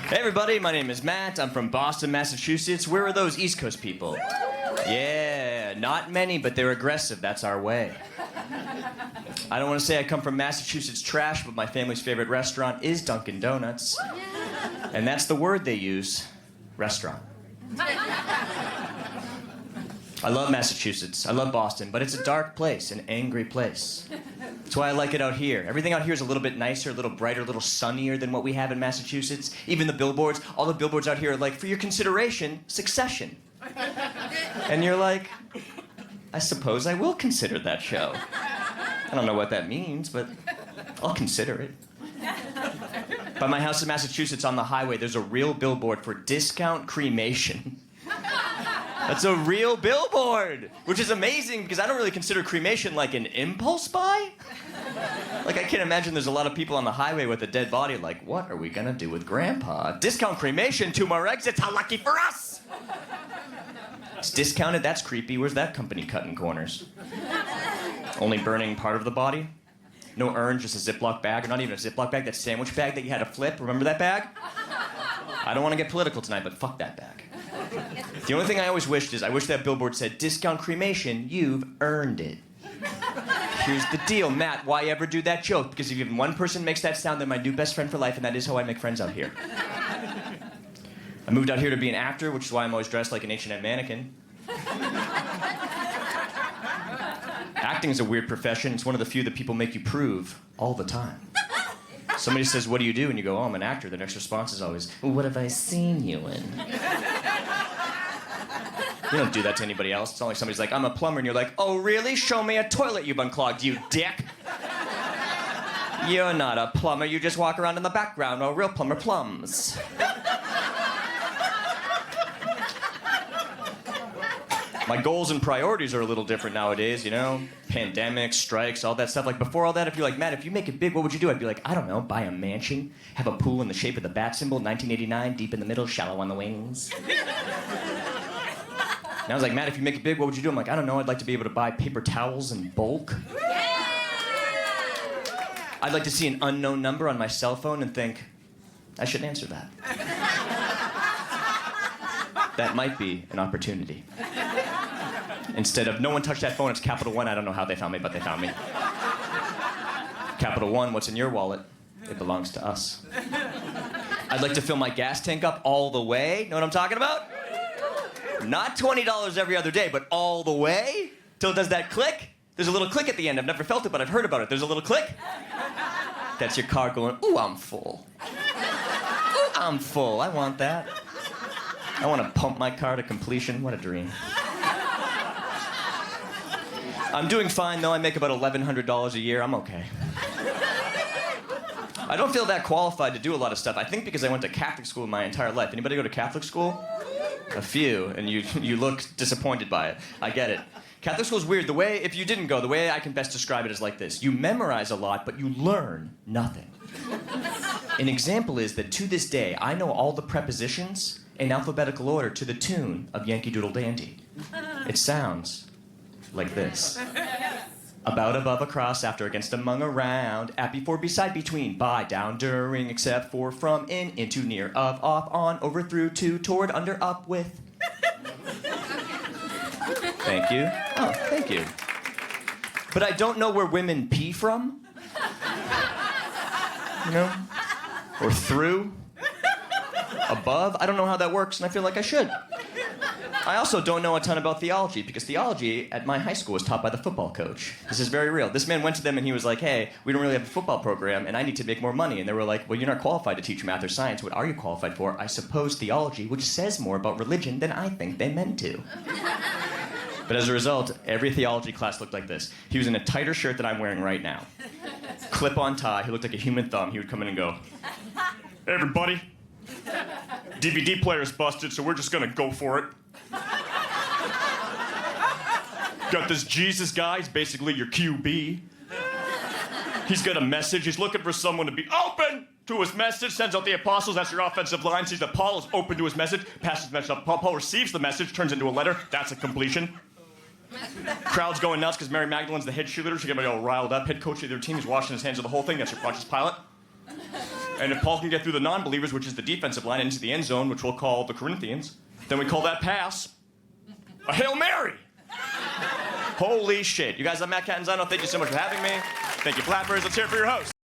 Hey everybody, my name is Matt. I'm from Boston, Massachusetts. Where are those East Coast people? Yeah, not many, but they're aggressive. That's our way. I don't want to say I come from Massachusetts trash, but my family's favorite restaurant is Dunkin' Donuts. And that's the word they use, restaurant. I love Massachusetts. I love Boston, but it's a dark place, an angry place. That's why I like it out here. Everything out here is a little bit nicer, a little brighter, a little sunnier than what we have in Massachusetts. Even the billboards, all the billboards out here are like, for your consideration, Succession. And you're like, I suppose I will consider that show. I don't know what that means, but I'll consider it. By my house in Massachusetts on the highway, there's a real billboard for discount cremation. That's a real billboard, which is amazing because I don't really consider cremation like an impulse buy. Like, I can't imagine there's a lot of people on the highway with a dead body like, what are we gonna do with Grandpa? Discount cremation, 2 more exits, how lucky for us! It's discounted, that's creepy. Where's that company cutting corners? Only burning part of the body? No urn, just a Ziploc bag, or not even a Ziploc bag, that sandwich bag that you had to flip. Remember that bag? I don't want to get political tonight, but fuck that bag. The only thing I always wished is I wish that billboard said, discount cremation, you've earned it. Here's the deal, Matt, why ever do that joke? Because if even one person makes that sound, they're my new best friend for life, and that is how I make friends out here. I moved out here to be an actor, which is why I'm always dressed like an H&M mannequin. Acting is a weird profession. It's one of the few that people make you prove all the time. Somebody says, what do you do? And you go, oh, I'm an actor. The next response is always, well, what have I seen you in? You don't do that to anybody else. It's not like somebody's like, I'm a plumber, and you're like, oh, really? Show me a toilet you've unclogged, you dick. You're not a plumber. You just walk around in the background while a real plumber plums. My goals and priorities are a little different nowadays, you know? Pandemics, strikes, all that stuff. Like, before all that, if you're like, Matt, if you make it big, what would you do? I'd be like, I don't know, buy a mansion, have a pool in the shape of the bat symbol, 1989, deep in the middle, shallow on the wings. And I was like, Matt, if you make it big, what would you do? I'm like, I don't know, I'd like to be able to buy paper towels in bulk. I'd like to see an unknown number on my cell phone and think, I should answer that. That might be an opportunity. Instead of, no one touched that phone, it's Capital One. I don't know how they found me, but they found me. Capital One, what's in your wallet? It belongs to us. I'd like to fill my gas tank up all the way. Know what I'm talking about? Not $20 every other day, but all the way till it does that click. There's a little click at the end. I've never felt it, but I've heard about it. There's a little click. That's your car going, ooh, I'm full. Ooh, I'm full. I want that. I want to pump my car to completion. What a dream. I'm doing fine, though. I make about $1,100 a year. I'm okay. I don't feel that qualified to do a lot of stuff. I think because I went to Catholic school my entire life. Anybody go to Catholic school? A few, and you look disappointed by it. I get it. Catholic school is weird. The way, if you didn't go, the way I can best describe it is like this. You memorize a lot, but you learn nothing. An example is that to this day, I know all the prepositions in alphabetical order to the tune of Yankee Doodle Dandy. It sounds like this. About, above, across, after, against, among, around, at, before, beside, between, by, down, during, except for, from, in, into, near, of, off, on, over, through, to, toward, under, up, with. Thank you. Oh, thank you. But I don't know where women pee from. You know? Or through. Above. I don't know how that works, and I feel like I should. I also don't know a ton about theology, because theology at my high school was taught by the football coach. This is very real. This man went to them and he was like, hey, we don't really have a football program and I need to make more money. And they were like, well, you're not qualified to teach math or science. What are you qualified for? I suppose theology, which says more about religion than I think they meant to. But as a result, every theology class looked like this. He was in a tighter shirt than I'm wearing right now. Clip-on tie. He looked like a human thumb. He would come in and go, hey, everybody. DVD player's busted, so we're just gonna go for it. Got this Jesus guy, he's basically your QB. He's got a message, he's looking for someone to be open to his message, sends out the apostles, that's your offensive line, sees that Paul is open to his message, passes the message up, Paul receives the message, turns into a letter, that's a completion. Crowd's going nuts because Mary Magdalene's the head cheerleader, she's getting all riled up, head coach of their team, he's washing his hands of the whole thing, that's your Pontius Pilate. And if Paul can get through the non-believers, which is the defensive line, into the end zone, which we'll call the Corinthians, then we call that pass a Hail Mary. Holy shit. You guys, I'm Matt Catanzano. Thank you so much for having me. Thank you, Flappers. Let's hear it for your host.